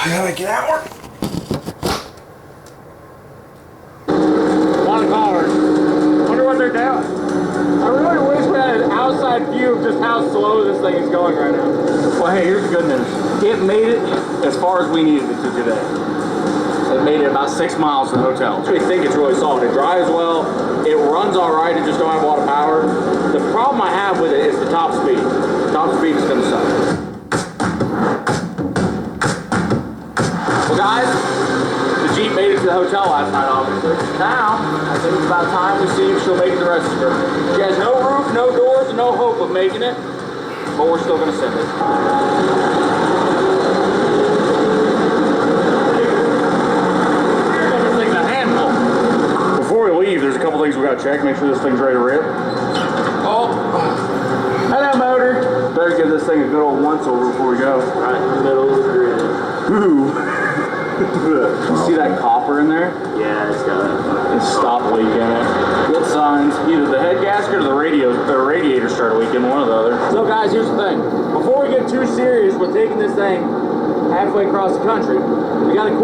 I gotta get out more. A lot of cars. Wonder what they're doing. I really wish we had an outside view of just how slow this thing is going right now. Well, hey, here's the good news. It made it as far as we needed it to today. It made it about 6 miles to the hotel. So we think it's really solid. It drives well. It runs all right. It just don't have a lot of power. The problem I have with it is the top speed. Top speed is gonna suck. Well, guys, the Jeep made it to the hotel last night, obviously. Now, I think it's about time we see if she'll make it the rest of the journey. She has no roof, no doors, and no hope of making it, but we're still gonna send it. This thing's a handful. Before we leave, there's a couple things we gotta check. Make sure this thing's ready to rip. Oh, hello, motor. Better give this thing a good old once over before we go. Right in the middle of the grid. Ooh. You see that copper in there? Yeah, it's got a stop leak in it. Good signs. Either the head gasket or the radiator started leaking, one or the other. So guys, here's the thing. Before we get too serious with taking this thing halfway across the country, we got a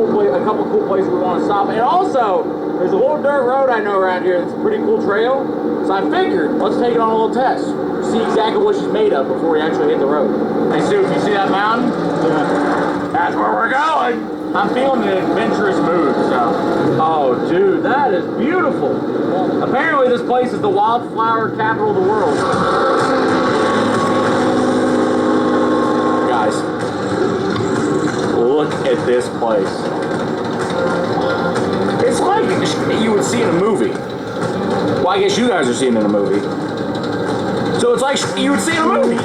couple cool places we want to stop. And also, there's a little dirt road I know around here that's a pretty cool trail. So I figured, let's take it on a little test. See exactly what she's made of before we actually hit the road. Hey Stu, if you see that mountain, that's where we're going. I'm feeling an adventurous mood, so. Oh, dude, that is beautiful. Apparently, this place is the wildflower capital of the world. Guys, look at this place. It's like you would see in a movie. Well, I guess you guys are seeing it in a movie. So it's like you would see in a movie.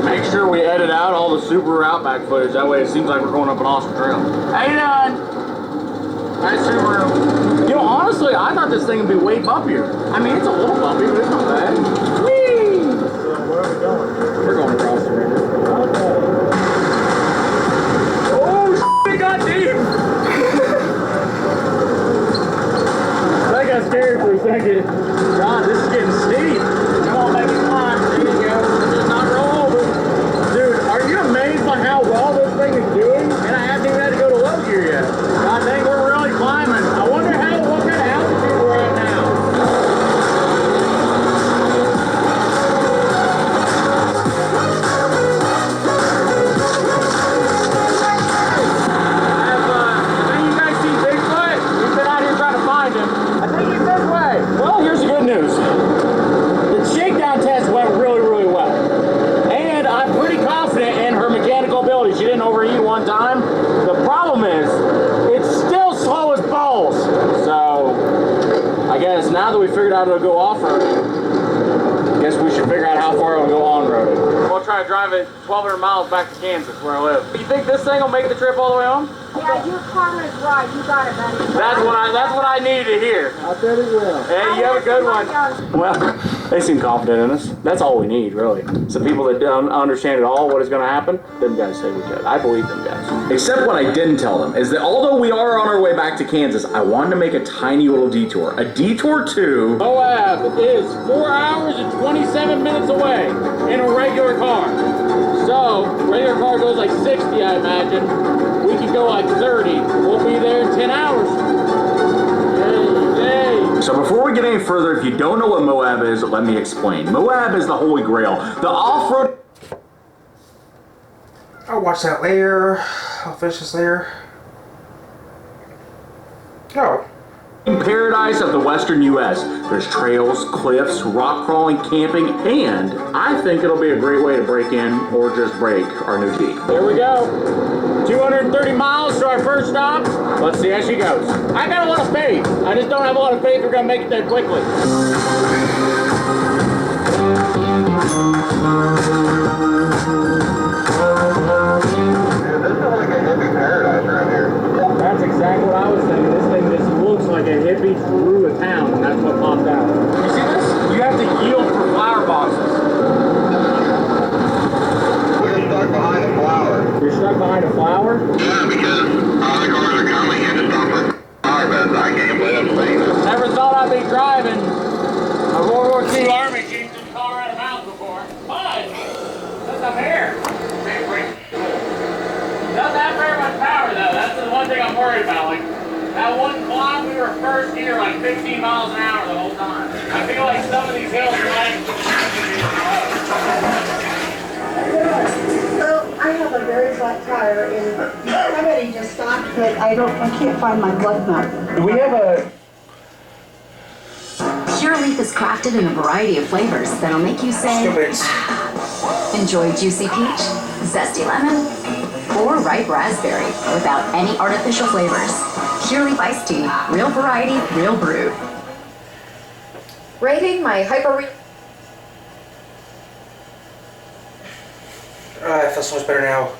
Make sure we edit out all the Subaru Outback footage. That way it seems like we're going up an awesome trail. How you doing? Nice Subaru. You know, honestly, I thought this thing would be way bumpier. I mean, it's a little bumpy, but it's not bad. Whee! So where are we going? We're going across the river. Oh, it got deep! That got scary for a second. God, this is getting steep. Come on, baby, climb. There you go. Just not roll over. Dude, are you amazed by how well this thing is doing? And I haven't even had to go to low gear yet. God dang, we're really climbing. I wonder what kind of altitude we're at now. Have you guys seen Bigfoot? We've been out here trying to find him. I think he's this way. Well, here's the good news. The shakedown test went really, really well. And I'm pretty confident in her mechanical ability. She didn't overheat one time. The problem is, it's still slow as balls. So, I guess now that we figured out it'll go off-road, I guess we should figure out how far it'll go on-roading. We'll try to drive it 1,200 miles back to Kansas, where I live. You think this thing will make the trip all the way home? Yeah, your karma is right. You got it, buddy. That's what I needed to hear. I bet it will. Hey, you have a good one. Well, they seem confident in us. That's all we need, really. Some people that don't understand at all what is going to happen, them guys say we could. I believe them guys. Except what I didn't tell them is that although we are on our way back to Kansas, I wanted to make a tiny little detour. A detour to Moab is 4 hours and 27 minutes away in a regular car. So, regular car goes like 60, I imagine. We can go like 30. We'll be there in 10 hours. Yay. So before we get any further, if you don't know what Moab is, let me explain. Moab is the Holy Grail. The off-road... I'll watch that later. I'll finish this later. Oh. paradise of the western U.S. There's trails, cliffs, rock crawling, camping, and I think it'll be a great way to break in or just break our new Jeep. Here we go. 230 miles to our first stop. Let's see how she goes. I got a lot of faith. I just don't have a lot of faith we're going to make it there quickly. That's exactly what I was thinking. This thing just looks like a hippie through a town, and that's what popped out. You see this? You have to yield for flower boxes. We're stuck behind a flower. You're stuck behind a flower? Yeah, because all the cars are coming in to stop for flower beds. I can't believe it. not be driving a World War II Army jeep in Colorado Mountains before. But, since I'm here, doesn't have very much power though. That's the one thing I'm worried about. Like, that one climb we were first here like 15 miles an hour the whole time. I feel like some of these hills might. Well, I have a very flat tire and somebody just stopped, but I can't find my blood mount. Do we have a... Pure Leaf is crafted in a variety of flavors that'll make you say, enjoy juicy peach, zesty lemon, or ripe raspberry without any artificial flavors. Pure Leaf iced tea, real variety, real brew. Rating my hyper. I feel so much better now.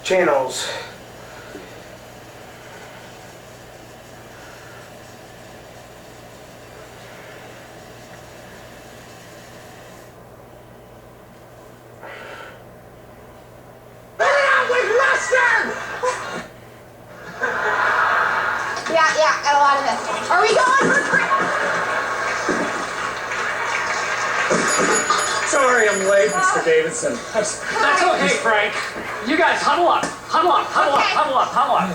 Channels. Yeah, got a lot of this. Are we going for Sorry I'm late, Mr. Davidson. That's okay, Frank. You guys huddle up. Huddle up. Huddle up. Huddle up. Huddle up.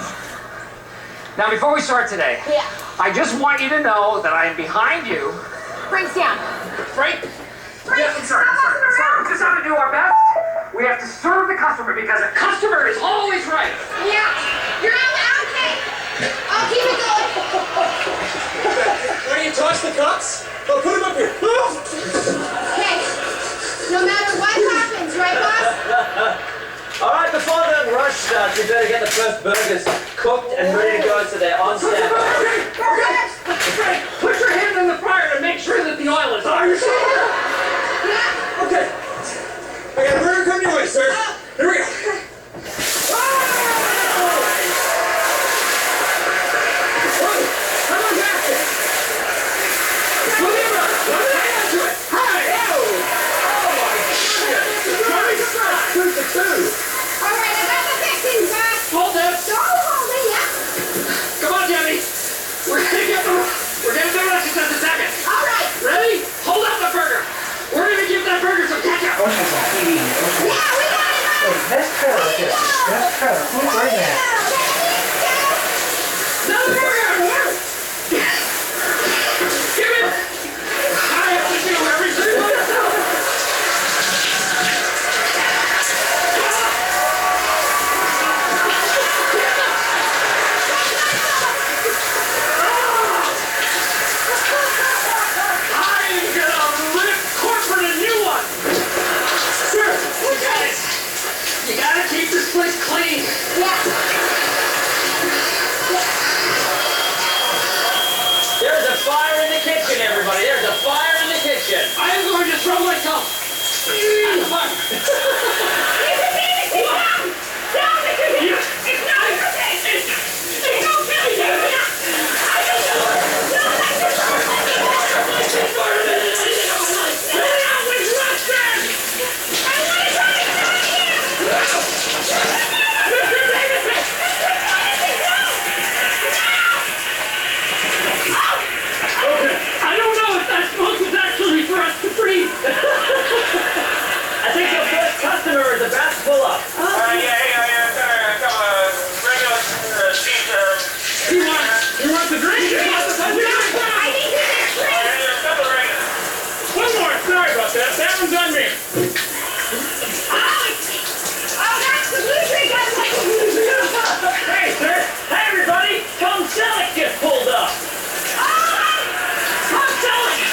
Now, before we start today, I just want you to know that I am behind you. Frank's down. Frank? Yeah, I'm sorry. We just have to do our best. We have to serve the customer because a customer is always right. Yeah, you're okay. I'll keep it going. Why don't you toss the cups? Oh, put them up here. Okay, no matter what happens, right, boss? All right, before the rush starts, we better get the first burgers cooked and ready to go so they're on standby. Frank, put your hand in the fryer to make sure that the oil is on. Are you sure? Yeah. Okay. I got a burger coming your way, sir. Here we go. Alright, I got the fixings, boss. Hold it. Don't hold it, yeah. Come on, Debbie. We're gonna do it in just a second. Alright. Ready? Hold up the burger. We're gonna give that burger some ketchup. Yeah, we got it, boss. That's kind of good. That's kind of cool right now. Another burger. Give it. I have to do everything myself. You gotta keep this place clean. Yeah. There's a fire in the kitchen, everybody. There's a fire in the kitchen. I am going to throw myself. Down, Mr. It's not okay. It's okay. I don't know. I don't know if that smoke was actually for us to breathe. I think your first customer is about to pull up. You want the drink? You want the drink? I need to get drink. One more. Sorry about that. That one's on me. Oh, that's the blue drink. I like the blue drink. Hey, sir. Hey, everybody. Tom Selleck just pulled up. Tom Selleck.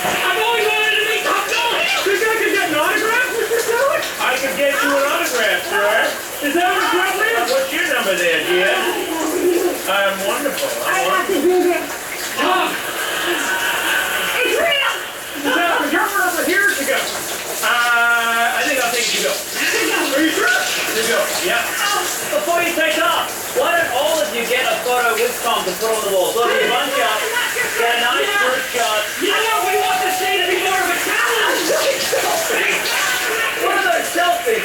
I've always wanted to meet Tom Selleck. Think I could get an autograph, Mr. Selleck? I could get you an autograph, sir. Is that appropriate? What's your number there, dear? I'm wonderful. I have to do this. Tom! It's real. Now, the drummer over here to go. I think I'll take you to go. Are you sure? You go. Yeah. Before you take off, why don't all of you get a photo with Tom to put on the wall? So if you bunch up, get a nice group shot. You know, we want this day to be more of a challenge. What are those selfies?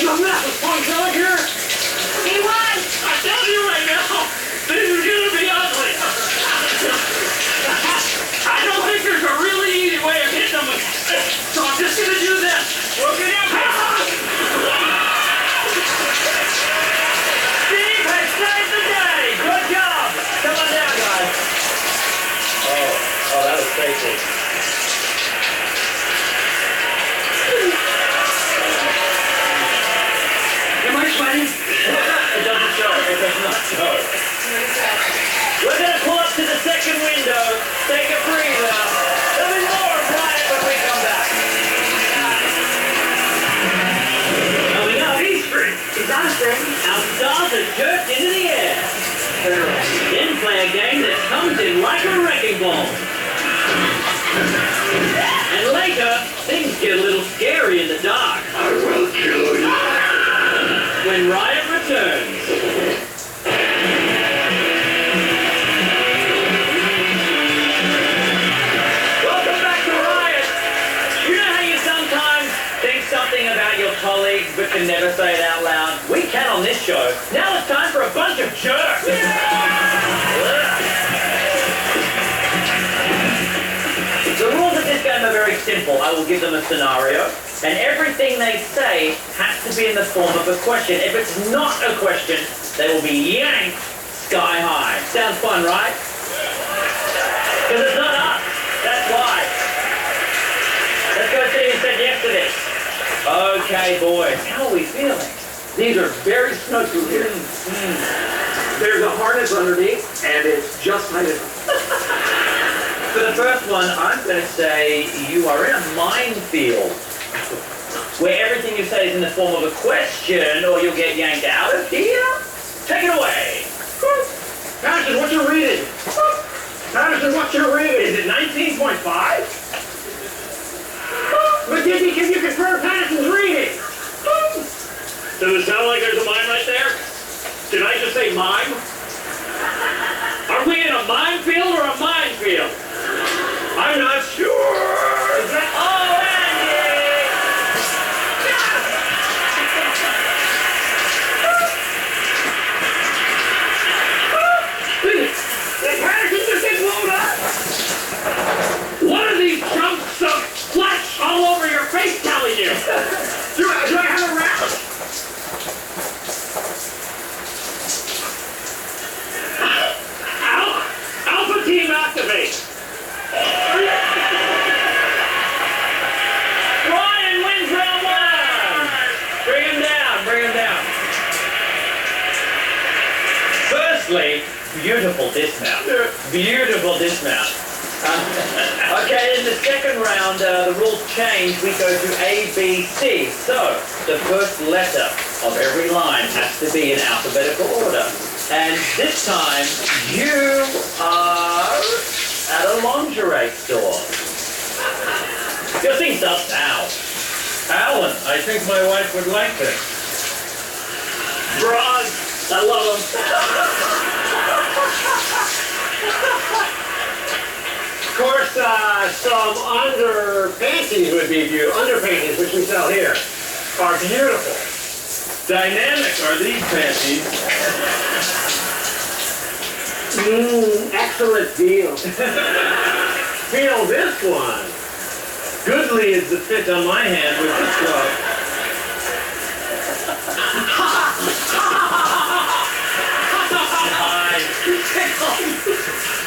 think I'm not a punk dog here? He won! I'm telling you right now, this is gonna be ugly. I don't think there's a really easy way of hitting them, so I'm just gonna do this. Look it up. Steve has saved the day. Good job. Come on down, guys. Oh, that was safety. Am I sweating? It doesn't show. It does not show. We're going to pull up to the second window, take a breather. There'll be more quiet when we come back. Coming up, Eastern is on screen. Our stars are jerked into the air. Then play a game that comes in like a wrecking ball. And later, things get a little scary in the dark. I will kill you. When Riot returns. Welcome back to Riot. You know how you sometimes think something about your colleagues but can never say it out loud? We can on this show. Now it's time for a bunch of jerks. The rules of this game are very simple. I will give them a scenario, and everything they say has to be in the form of a question. If it's not a question, they will be yanked sky high. Sounds fun, right? Because it's not us. That's why. Let's go see who said yes to this. Okay, boys. How are we feeling? These are very snug through here. There's a harness underneath, and it's just like it. For the first one, I'm going to say you are in a minefield where everything you say is in the form of a question or you'll get yanked out of here. Take it away. Patterson, what you reading? Patterson, what you reading? Is it 19.5? But did you confirm Patterson's reading? Does it sound like there's a mine right there? Did I just say mine? Are we in a minefield or a minefield? I'm not sure. Is that... Oh, Andy! Did Patterson just get blown up? What are these chunks of flesh all over your face telling you? Do I have a rap? Alpha team activate. Ryan wins round one. Bring him down, bring him down. Firstly, beautiful dismount. Beautiful dismount. Okay, in the second round, the rules change. We go to A, B, C. So, the first letter of every line has to be in alphabetical order. And this time, you are at a lingerie store. You're seeing stuff now. Alan, I think my wife would like this. Bras, I love them. Of course, some underpanties would be beautiful. Underpanties, which we sell here, are beautiful. Dynamic are these panties. Excellent deal. Feel this one. Goodly is the fit on my hand with this glove.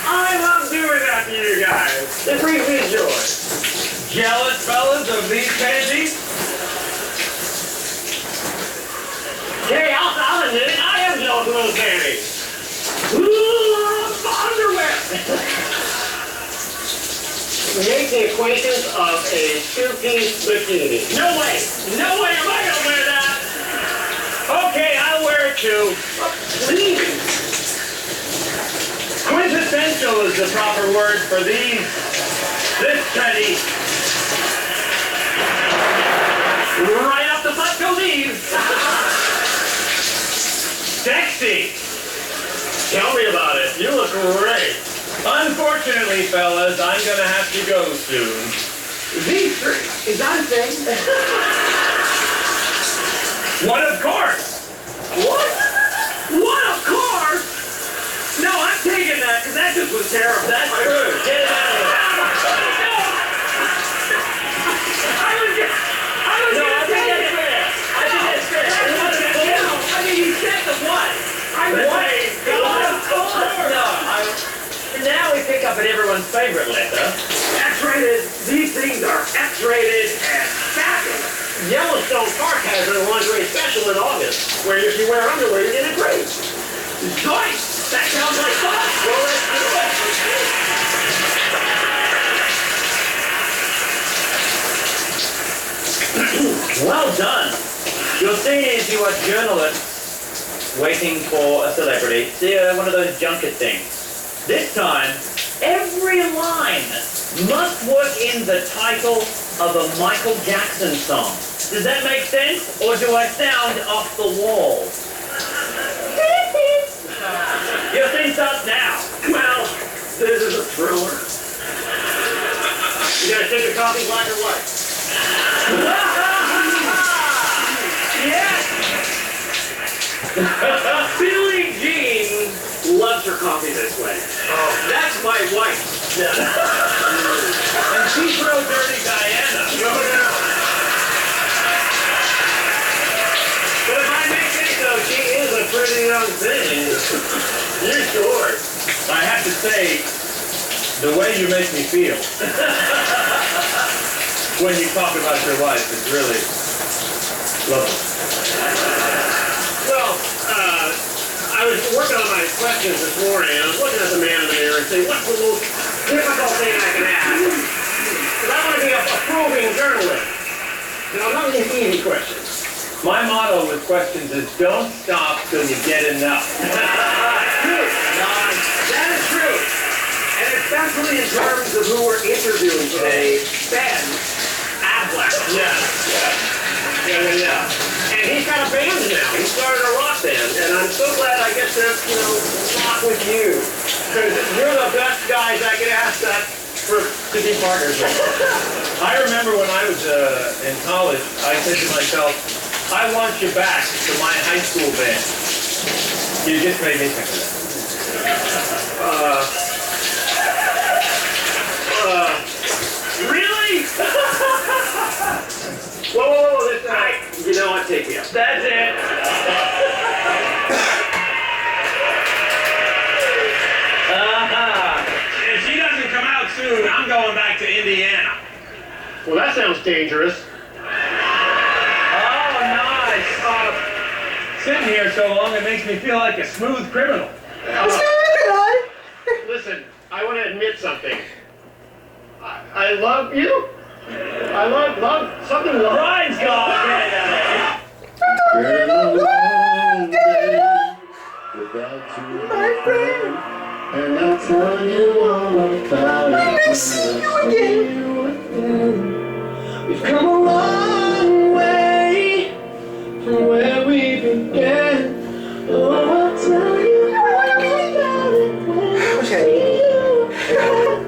I love doing that to you guys. It brings me joy. Jealous fellas of these panties? Hey, I'll admit it. I am jealous of those panties. Ooh, underwear. Make the acquaintance of a two-piece bikini. No way! No way am I gonna wear that! Okay, I'll wear it too. Please. Quintessential is the proper word for these. This penny. Right up the butt go these. Sexy. Tell me about it. You look great. Unfortunately, fellas, I'm gonna have to go soon. V3 is on thing. What of course? What? What of course? No, I'm taking that because that just was terrible. That's true. Get it out of here. Now we pick up at everyone's favorite letter. X-rated. These things are X-rated and fabulous. Yellowstone Park has their lingerie special in August, where if you wear underwear, you get a free. Joyce, that sounds like fun. Well, let's do it. Well done. You'll see if you are journalists waiting for a celebrity. See one of those junket things. This time, every line must work in the title of a Michael Jackson song. Does that make sense? Or do I sound off the wall? Your thing starts now. Well, this is a thriller. You gonna take a coffee, black or white? Yes! Billie Jean loves her coffee this way. Oh, that's my wife. And she throws dirty Diana. But if I may say so, she is a pretty young thing. You're sure. I have to say, the way you make me feel when you talk about your wife is really lovely. Well, I was working on my questions this morning, and I was looking at the man in the mirror and saying, what's the most difficult thing I can ask? Because I want to be a proving journalist. And I'm not going to easy questions. My motto with questions is, don't stop till you get enough. True. That is true. And especially in terms of who we're interviewing today, Ben Affleck. Yeah. And he's got a band now. He started a rock band. And I'm so glad I get to, rock with you. Because you're the best guys I can ask that to be partners with. I remember when I was in college, I said to myself, I want you back to my high school band. You just made me think of that. Really? Whoa, you know what, take me up. That's it. If she doesn't come out soon, I'm going back to Indiana. Well, that sounds dangerous. Oh, nice. Sitting here so long, it makes me feel like a smooth criminal. Listen, I want to admit something. I love you. I love something. Brian's gone. My friend. And I'll tell you all about it. I miss you again. We've come a long way from where we began. Oh, I'll tell you all about it when I see you again.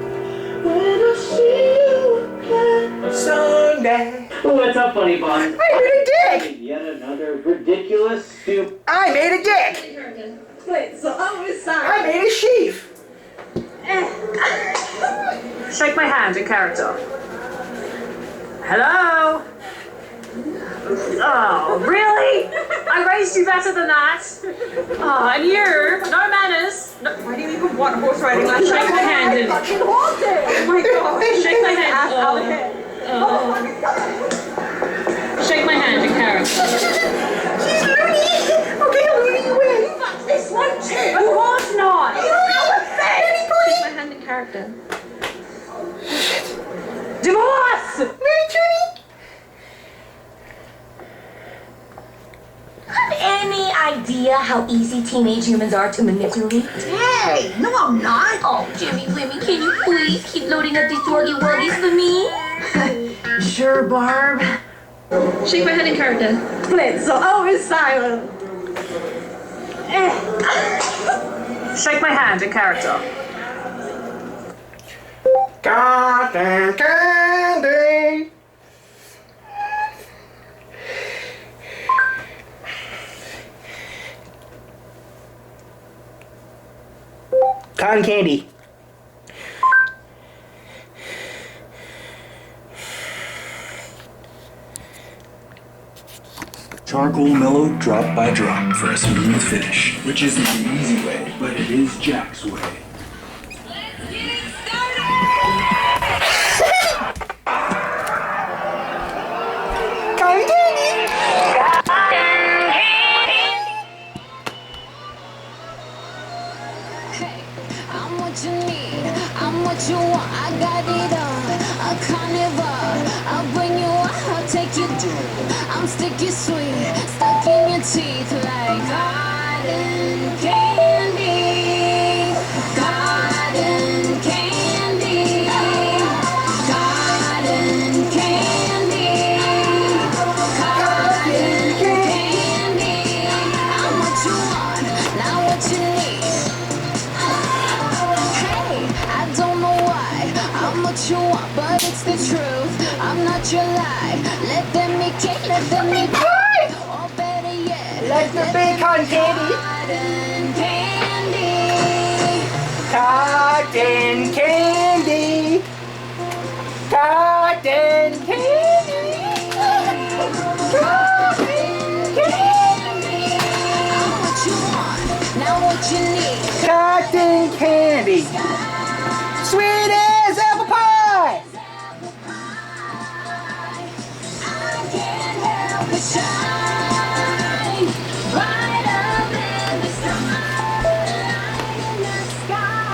When I see you again. Sunday. What's up, funny bun? I made a dick. Yet another ridiculous, stupid. I made a dick. Wait, so I was I sorry. made a sheaf. Shake my hand in character. Hello? Oh, really? I raised you better than that. Oh, and you? No manners. No, why do you even want horse riding lessons? Shake my hand in. Fucking want it. Oh my god. Shake my hand. Shake my hand in character. She's loony. Okay, loony, you win. Fuck this one too. Of course not. Shake my hand in character. Divorce! Have any idea how easy teenage humans are to manipulate? Hey, no, I'm not. Oh, Jimmy, can you please keep loading up these Twoggy Wuggies for me? Sure, Barb. Shake my hand in character. Split, so always silent. Shake my hand in character. Cotton candy. Cotton candy. Charcoal mellow drop by drop for a smooth finish, which isn't the easy way, but it is Jack's way. Cotton candy. I'm what you need, I'm what you want, I got it all. A carnivore, I'll bring you up, I'll take you through. I'm sticky sweet, stuck in your teeth like cotton candy. Cotton candy. Cotton candy. Cotton candy. I'm what you want, not what you need. Hey, I don't know why I'm what you want, but it's the truth. I'm not your lie. Let them make it, let them make it. Or better yet, Let the big cotton candy. Cotton candy. Cotton candy. Cotton candy. Cotton candy. I'm what you want, not what you need. Cotton candy. Sweet as apple pie. I can't help but shine right up in the starlight in the sky.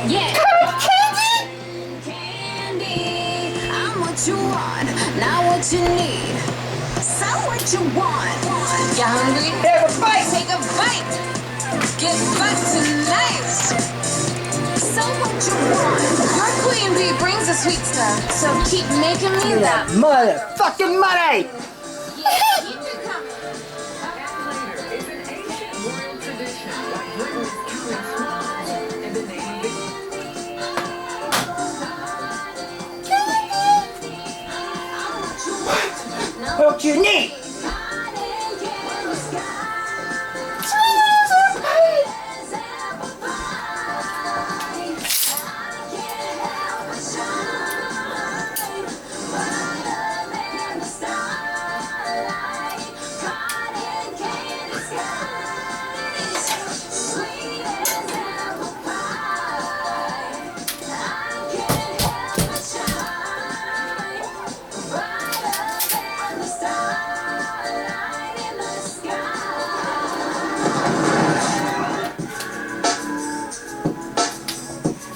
Yeah. Candy. I'm what you want, not what you need. So what you want? You hungry? Have a bite. Take a bite. Get fucked tonight. So what you want? Your queen bee brings the sweet stuff, so keep making me that. Motherfucking money. Yeah, keep it coming. It's an ancient royal tradition that Britain's chewing swine in the name of What you need?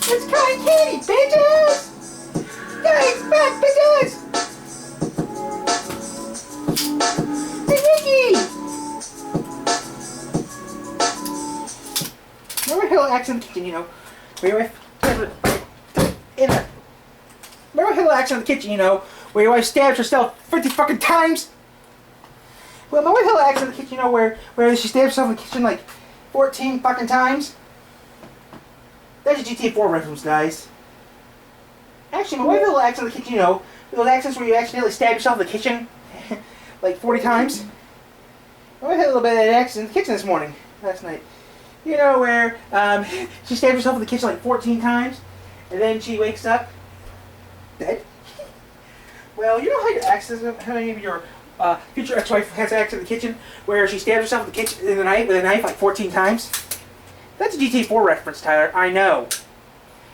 It's cotton candy, bitches! Guys, back, bitches! Hey, Ricky! Remember Hill Axe in the kitchen, you know? Where your wife... Remember Hill Axe in the kitchen, you know? Where your wife stabs herself 50 fucking times? Well, remember Hill Axe in the kitchen, you know? Where she stabs herself in the kitchen like 14 fucking times? That's a GTA 4 reference, guys. Actually, my wife had a little accident in the kitchen, you know. Those accidents where you accidentally stab yourself in the kitchen like 40 times. My wife had a little bit of that accident in the kitchen this morning, last night. You know, where she stabbed herself in the kitchen like 14 times, and then she wakes up dead. Well, you know how your accidents, how many of your future ex-wife has an accident in the kitchen where she stabs herself in the kitchen in the night with a knife like 14 times? That's a GTA 4 reference, Tyler. I know.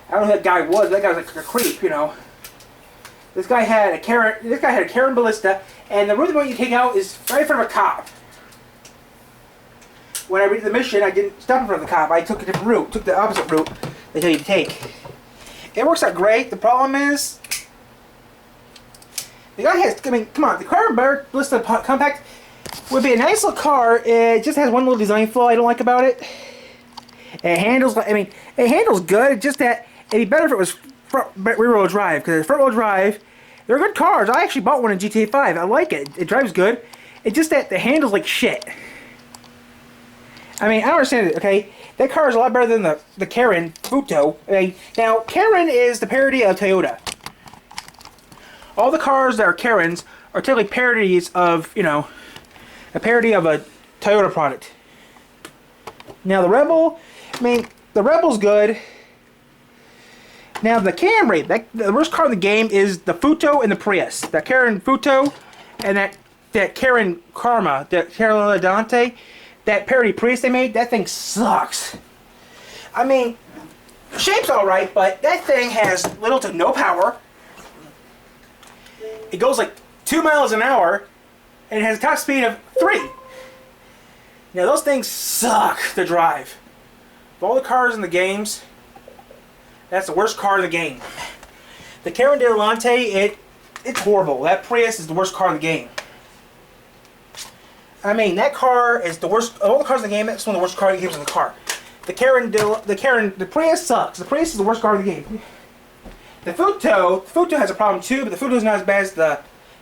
I don't know who that guy was. That guy was like a creep, you know. This guy had a Karen ballista, and the route they're going to take out is right in front of a cop. When I read the mission, I didn't stop in front of the cop. I took a different route. Took the opposite route they tell you to take. It works out great. The problem is, the guy has. I mean, come on. The Karen ballista compact would be a nice little car. It just has one little design flaw I don't like about it. It handles, I mean, it handles good. It's just that it'd be better if it was rear-wheel drive. Because front-wheel drive, they're good cars. I actually bought one in GTA 5. I like it. It drives good. It's just that the handles like shit. I mean, I don't understand it, okay? That car is a lot better than the Karen Futo. I mean, now, Karen is the parody of Toyota. All the cars that are Karens are typically parodies of, you know, a parody of a Toyota product. Now the Rebel, I mean, the Rebel's good. Now the Camry, the worst car in the game is the Futo and the Prius. That Karen Futo and that Karen Karma, that Carolina Dante, that parody Prius they made, that thing sucks. I mean, the shape's alright, but that thing has little to no power. It goes like 2 miles an hour, and it has a top speed of 3. Now those things suck to drive. Of all the cars in the games, that's the worst car in the game. The Karen Delante, it's horrible. That Prius is the worst car in the game. I mean, that car is the worst. Of all the cars in the game, that's one of the worst car games in the car. The Prius sucks. The Prius is the worst car in the game. The Futo has a problem too, but the Futo is not as bad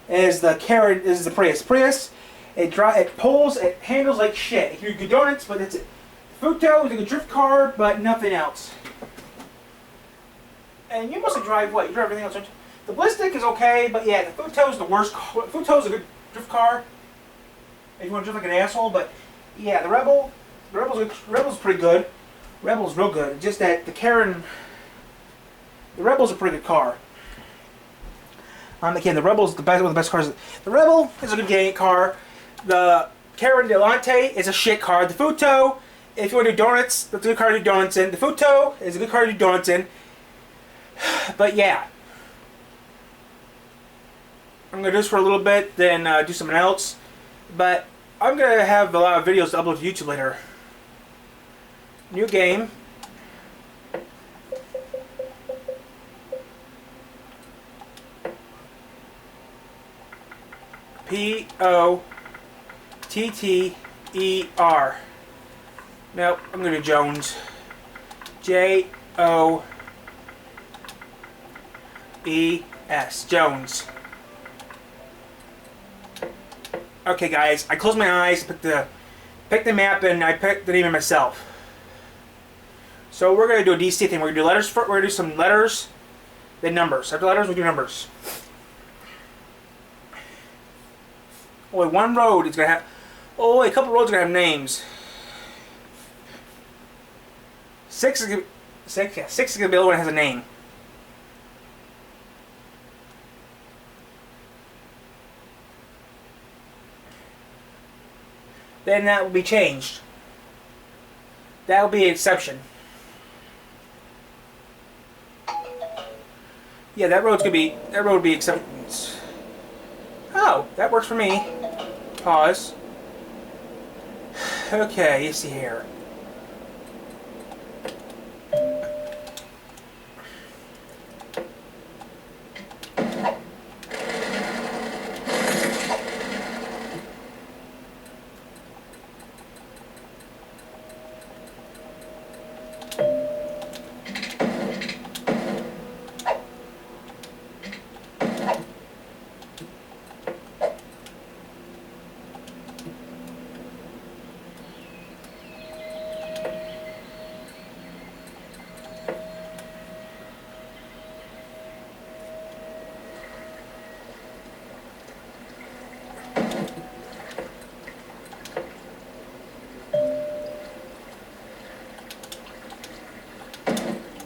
as the Prius. Prius, it pulls, it handles like shit. You can donuts, but that's it. Futo is like a drift car, but nothing else. And you mostly drive what? You drive everything else, don't you? The Ballistic is okay, but yeah, the Futo is the worst. Futo is a good drift car if you want to drift like an asshole. But yeah, the Rebel's pretty good. Rebel's real good. Just that the Rebel's a pretty good car. Again, the Rebel's one of the best cars. The Rebel is a good car. The Karen Delante is a shit car. The Futo, if you want to do donuts, that's a good car to do donuts in. The Futo is a good car to do donuts in. But yeah, I'm gonna do this for a little bit, then do something else. But I'm gonna have a lot of videos to upload to YouTube later. New game. Potter. Nope, I'm gonna do Jones. Joes. Jones. Okay, guys, I closed my eyes, picked the map, and I picked the name of myself. So we're gonna do a DC thing. We're gonna do letters first. We're gonna do some letters, then numbers. After letters, we do numbers. Only one road is gonna have. Oh, a couple roads are gonna have names. 6 is gonna. 6 is gonna be the only one that has a name. Then that will be changed. That will be an exception. Yeah, that road will be acceptance. Oh, that works for me. Pause. Okay, let's see here.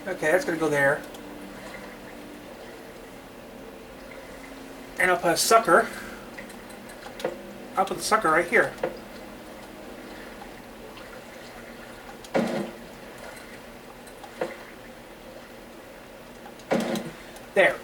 Okay, that's gonna go there. And I'll put a sucker. I'll put the sucker right here. There.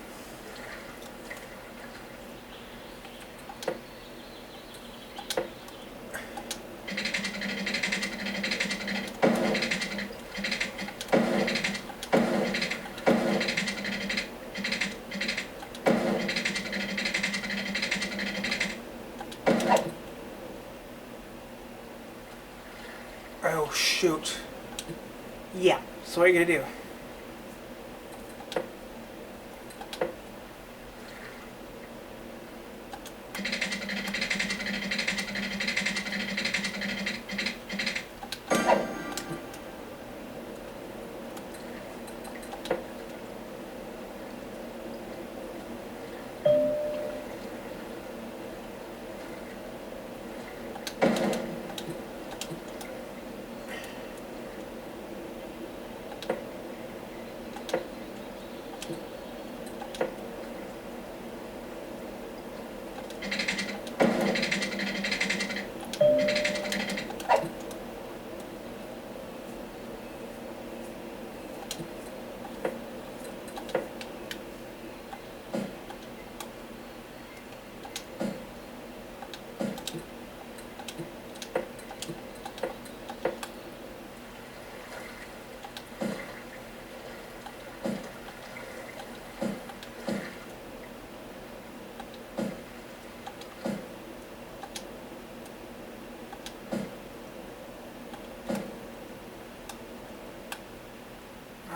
Oh shoot. Yeah, so what are you gonna do?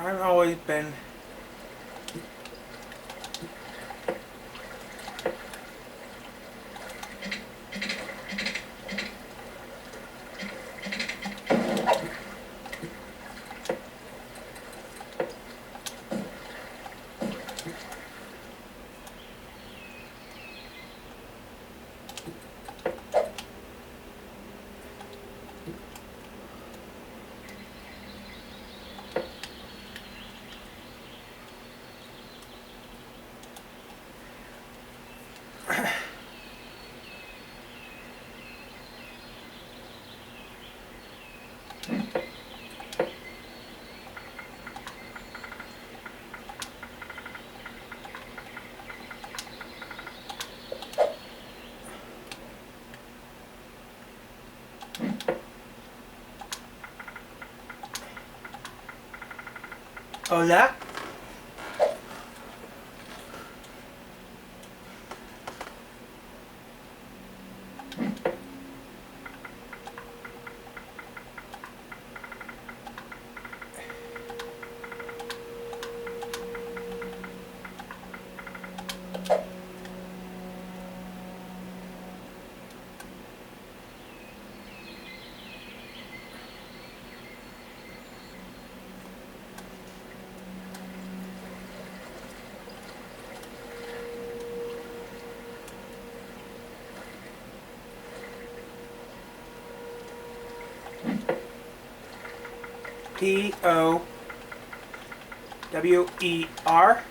I've always been. Hola. Power.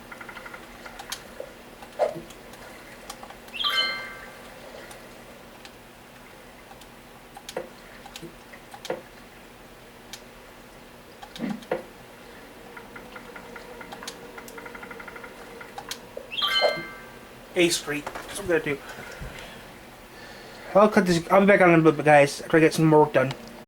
A Street. That's what I'm gonna do. I'll cut this. I'll be back on in a little bit, guys, after I get some more work done.